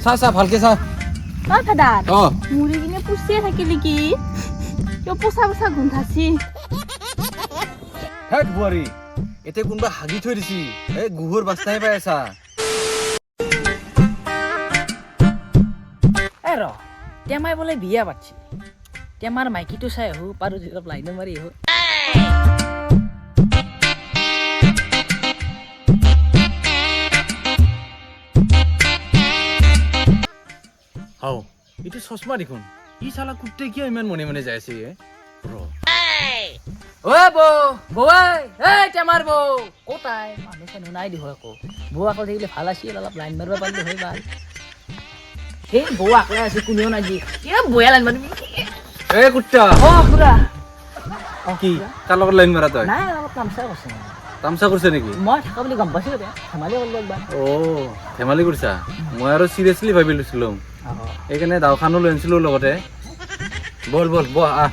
চা ভালকে চা অ ফাদাৰ অ মুৰি কিনে পুচিয়ে থাকিল নেকি কিয় পোচা পোচা গোন্ধাছি হেট বুৱাৰী এতিয়া কোনোবা হাগি থৈ দিছি এই গুহৰ বাস্তাহে পাই আছা এ ৰ টেমাই বোলে বিয়া পাতিছে টেমাৰ মাইকীটো চাই আহো পাৰো অলপ লাইনে মাৰি আহো হাও এইটো চশমা দেখোন ই চালা কুত্তে কিয় ইমান মনে মনে যাই আছে ঐ বৌ এই টেমাৰ বৌ ক'তাই মানুহ চানুহ নাই দিহ আকৌ বৌ আকৌ থাকিলে ভাল আছিল অলপ লাইন মাৰিব পাৰিলো হয় ভাল সেই বৌ আকলে আছে কোনেও নাই যি বৌয়া লাইন মাৰিবি এ কুত্তা অ খুৰা কি তাৰ লগত লাইন মাৰা তই নাই অলপ তামচা কৰিছে তামচা কৰিছে নেকি মই থকা বুলি গম পাইছো ধেমালি কৰিলো একবাৰ অ ধেমালি কৰিছা মই আৰু চিৰিয়াছলি ভাবি লৈছিলো এইকাৰণে দাওখানো লৈ আনিছিলো লগতে বল বহ আহ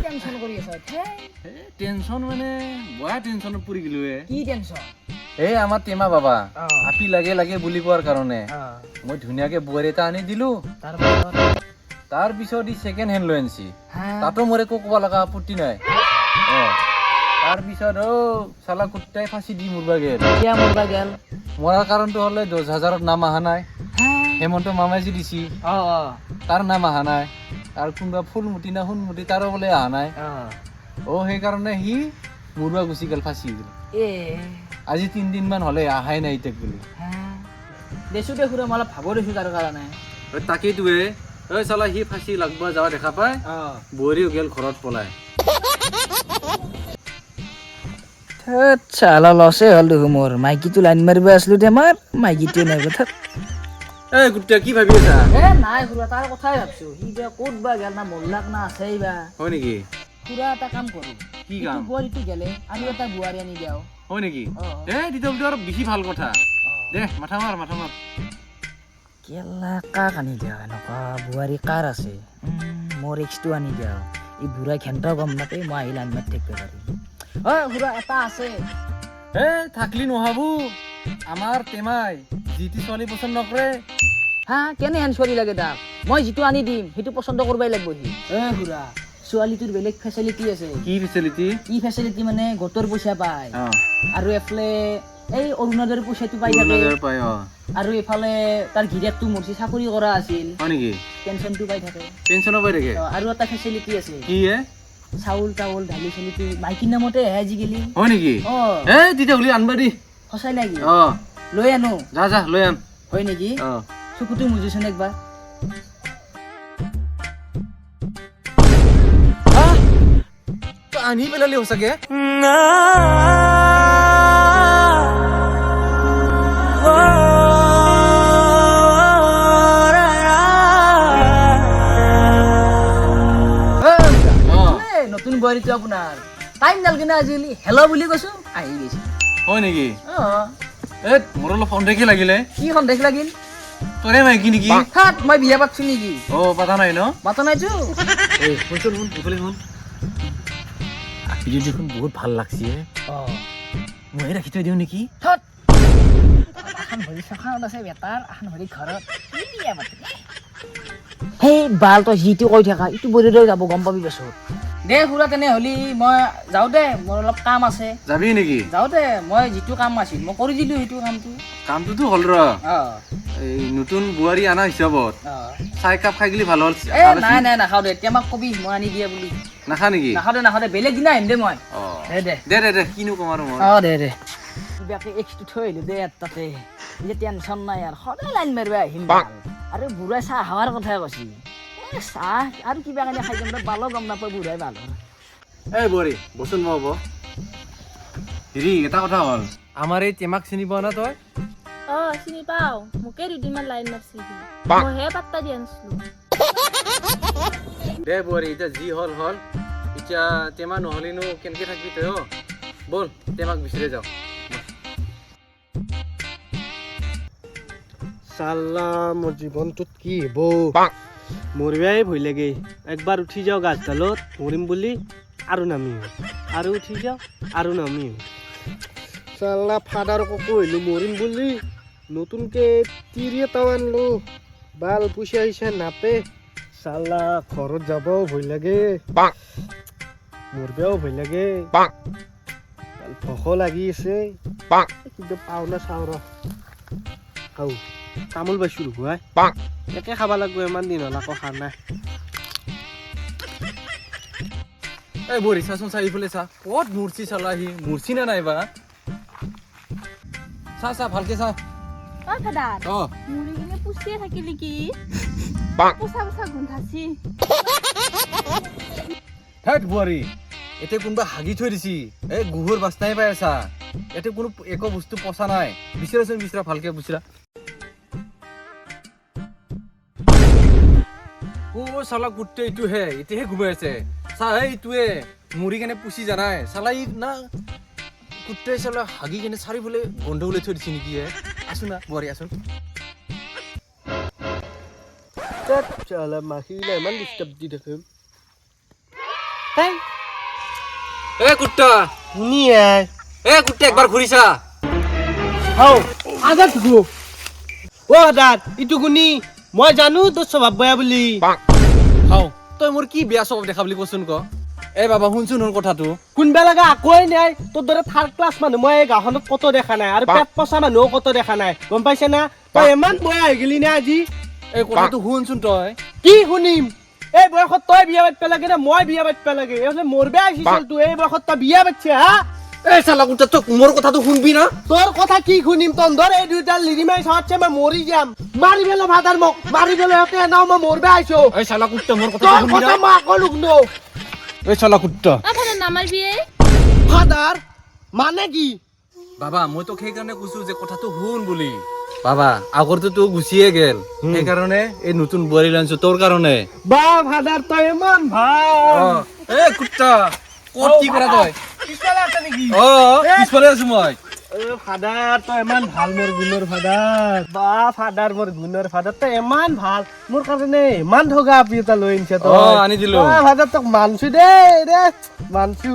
টেনচন কৰি আছ টেনচন মানে বয়া টেনচনত পৰি গলো কি টেনচন এই আমাৰ টেমা বাবা আপি লাগে বুলি কোৱাৰ কাৰণে মই ধুনীয়াকে বোৱাৰী এটা আনি দিলো তাৰ পিছত ই ছেকেণ্ড হেণ্ড লৈ আনিছি তাতো মোৰ একো ক'ব লগা আপত্তি নাই তাৰ পিছত চালা কুত্তাই ফাঁচি দি মৰবা গেল মৰাৰ কাৰণটো হ'লে 10,000ত নাম অহা নাই হেমন্ত মামাই যি দিছি তাৰ নাম অহা নাই আৰু কোনোবা ফুলমুটি না সোণমুটি তাৰো বোলে অহা নাই সেইকাৰণে সি মৰবা গুচি গেল ফাঁচি গেল আজি 3 দিন মান হ'লে আহাই নাই ইতাক বুলি দেছো দে খুৰা মই অলপ ভাগৰ দিছো তাৰ কাৰণে তাকেইটোৱে চালা সি ফাঁচি লাগব যাৱা দেখা পাই বোৱাৰীও গেল ঘৰত পলাই চালা লছে হ'ল দেখো মোৰ মাইকীটো লাইন মাৰিব আছিলো আমাৰ মাইকীটো নাই কথা এই গুট্টা কি ভাবি আছা নাই খুৰা তাৰ কথাই ভাবছো সি বা ক'ত বা গেল না মল্লাক না আছেই বা হয় নেকি খুৰা এটা কাম কৰো কি কাম বোৱাৰীটো গেলে আৰু এটা বোৱাৰী আনি দিয়াও হয় নেকি তেতিয়া আৰু বেছি ভাল কথা দে মাথা মাৰ কেলা কাক আনি দিয়া এনেকুৱা বোৱাৰী কাৰ আছে মোৰ এক্সটো আনি দিয়া এই বুঢ়াই খেন্তাও গম নাপায় মই আহিলে আনমাত থাকিব পাৰিম খুৰা এটা আছে থাকলি নহাবো আমাৰ টেমাই যিটি ছোৱালী পচন্দ নকৰে কেনে হেন ছোৱালী লাগে তাক মই যিটো আনি দিম সেইটো পচন্দ কৰবাই লাগব সি খুৰা ছোৱালীটোৰ বেলেগ ফেচিলিটি আছে কি ফেচিলিটি মানে গোটৰ পইচা পায় আৰু এফালে এই অৰুণোদয়ৰ পইচাটো পাই থাকে আৰু এফালে তাৰ গিৰিয়েকটো মৰছি চাকৰি কৰা আছিল পেঞ্চনটো পাই থাকে আৰু এটা ফেচিলিটি আছে চাউল তাউল দালি চালিটো মাইকীৰ নামতে আজিকালি হয় নেকি তেতিয়া হলি আনবা দি সঁচাই নেকি লৈ আনো যা লৈ আন হয় নেকি চকুটো মুজিছোন একবাৰ আনি পেলালি সঁচাকে নতুন বোৱাৰীটো আপোনাৰ টাইম নাল কিনে আজিকালি হেল্ল' বুলি কৈছো আহি গৈছে হয় নেকি মোৰ অলপ সন্দেহী লাগিলে কি সন্দেহ লাগিল তৰে মাইকি নেকি মই বিয়া পাতছো নেকি পাতা নাই ন পাতা নাইতো আপি দেখোন বহুত ভাল লাগছে মই ৰাখি থৈ দিওঁ নেকি সেই বাল তই যিটো কৈ থাকা ইটো বৰি যাব গম পাবি পাছত দে খুৰা তেনেহ'লে মই যাওঁ দে মোৰ অলপ কাম আছে যাবি নেকি যাওঁ দে মই যিটো কাম আছিল মই কৰি দিলো সেইটো কামটোতো হ'ল ৰ এই নতুন বোৱাৰী আনা হিচাপত চাহ কাপ খাই গেলি ভাল হ'ল নাই নাখাওঁ দে টেমাক কবি মই আনি দিয়ে বুলি নাখা নেকি নাখাওঁ দে বেলেগ দিনা আহিম দে মই দে কিনো কম আৰু মই দে কিবাকে এক্সটো থৈ আহিলো দে তাতে যে টেনচন নাই আৰু সদায় লাইন মাৰিব আহিম আৰু বুঢ়াই চাহ খাৱাৰ কথাই কৈছি চাহ আৰু কিবা কাৰণে খাই যাম বালো গম নাপায় বুঢ়াই ভাল এই বোৱাৰী বচোন হ'ব হেৰি এটা কথা হ'ল আমাৰ এই টেমাক চিনি পোৱা না তই চিনি পাও মোকে দুদিনমান লাইন মাৰছি মইহে পাত্তা দি আনিছিলো দে বোৱাৰী এতিয়া যি হ'ল এতিয়া টেমা নহ'লেনো কেনেকে থাকিবি তই বল টেমাক বিচাৰি যাওঁ চাল্লা মোৰ জীৱনটোত কি হ'ব মৰিবাই ভয় লাগে একবাৰ উঠি যাওঁ গাছডালত মৰিম বুলি আৰু নামিম আৰু উঠি যাওঁ আৰু নামিম চাল্লা ফাদাৰকো কৈলো মৰিম বুলি নতুনকে তিৰি এটাও আনলো বাল পইচা হিচা নাপে চাল্লা ঘৰত যাবও ভয় লাগে মৰিবাও ভয় লাগে ভোকো লাগি আছে কিন্তু পাও না চাওঁ ৰ খাওঁ তামোল পাইছো ৰঘুৱাই একে খাব লাগিব ইমান দিন হ'ল আকৌ খা নাই এই বৰি চাচোন চা ইফালে চা ক'ত মূৰ্চি চালাহি মূৰ্চি নে নাইবা চা চা ভালকে চা অ ফাদাৰ অ মুৰি কিনে পুচিয়ে থাকিলি কি পুচা পুচা গোন্ধাছি হেট বুৱাৰী এতিয়া কোনোবা হাগি থৈ দিছি এই গুহুৰ বাস্তাই পাই আছা ইয়াতে কোনো একো বস্তু পচা নাই বিচাৰাচোন বিচাৰা ভালকে বুচিৰা ও চালা কুত্তে এইটো হে এতিয়াহে ঘুমাই আছে চা এইটোৱে মুৰি কেনে পুচি জানাই চালা ই না কুত্তে চালা হাগি কেনে চাৰিফালে গন্ধ ওলাই থৈ দিছে নেকি হে আছো না বুৱাৰী আছোন চালা মাখিলে ইমান ডিষ্টাৰ্ব দি থাকিম এ কুত্তা শুনি এ কুত্তে একবাৰ ঘূৰিছা হাও আজাদ গো ও আজাদ ইটো গুনি মই জানো তোৰ স্বভাৱ বেয়া বুলি হাও তই মোৰ কি বেয়া স্বভাৱ দেখা বুলি কচোন ক এ বাবা শুনচোন মোৰ কথাটো কোনবা লগা আকোৱাই নাই তোৰ দৰে থাৰ্ড ক্লাছ মানুহ মই এই গাঁওখনত কতো দেখা নাই আৰু পেট পচা মানুহও কতো দেখা নাই গম পাইছে না তই ইমান বেয়া হৈ গেলি না আজি এই কথাটো শুনচোন তই কি শুনিম এই বয়সত তই বিয়া পাতিব লাগে না মই বিয়া পাতিব লাগে এইফালে মোৰ বেয়া আহিছিল তোৰ এই বয়সত তই বিয়া পাতিছে হা এই চালা কুত্তা তই মোৰ কথাটো শুনবি না তোৰ কথা কি শুনিম তন্দৰ এই দুইটা লিৰিমাই চাওঁতে মই মৰি যাম মাৰি পেলো ভাদাৰ মোক মাৰি পেলো সিহঁতে এনাও মই মৰবে আহিছো এই চালা কুত্তা মোৰ কথা তোৰ শুনবি কথা না মই আকৌ লুকনো এই চালা কুত্তা অ ফাদাৰ নামাৰবি ভাদাৰ মানে কি বাবা মই তোক সেইকাৰণে কৈছো যে কথাটো শুন বুলি বাবা আগৰটো তো গুচিয়ে গেল সেইকাৰণে এই নতুন বোৱাৰী লাঞ্চো তোৰ কাৰণে বা ভাদাৰ তই ইমান ভাল এ কুত্তা ক'ত কি কৰা তই পিছফালে আছে নেকি অ পিছফালে আছো মই ফাদাৰ তই ইমান ভাল মোৰ গুণৰ ফাদাৰ বা ফাদাৰ মোৰ গুণৰ ফাদাৰ তই ইমান ভাল মোৰ কাৰণে ইমান ঠগা আপি এটা লৈ আনিছে তই আনি দিলো ফাদাৰ তোক মানছো দে মানছো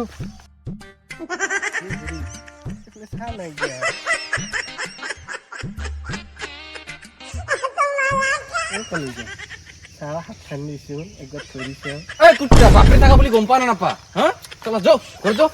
চাৰা হাত খান দিছো একবাৰ থৈ দিছে এই কুত্তা বাপৰে থাকা বুলি গম পা না নাপা হা চলা যাও ঘৰ যাও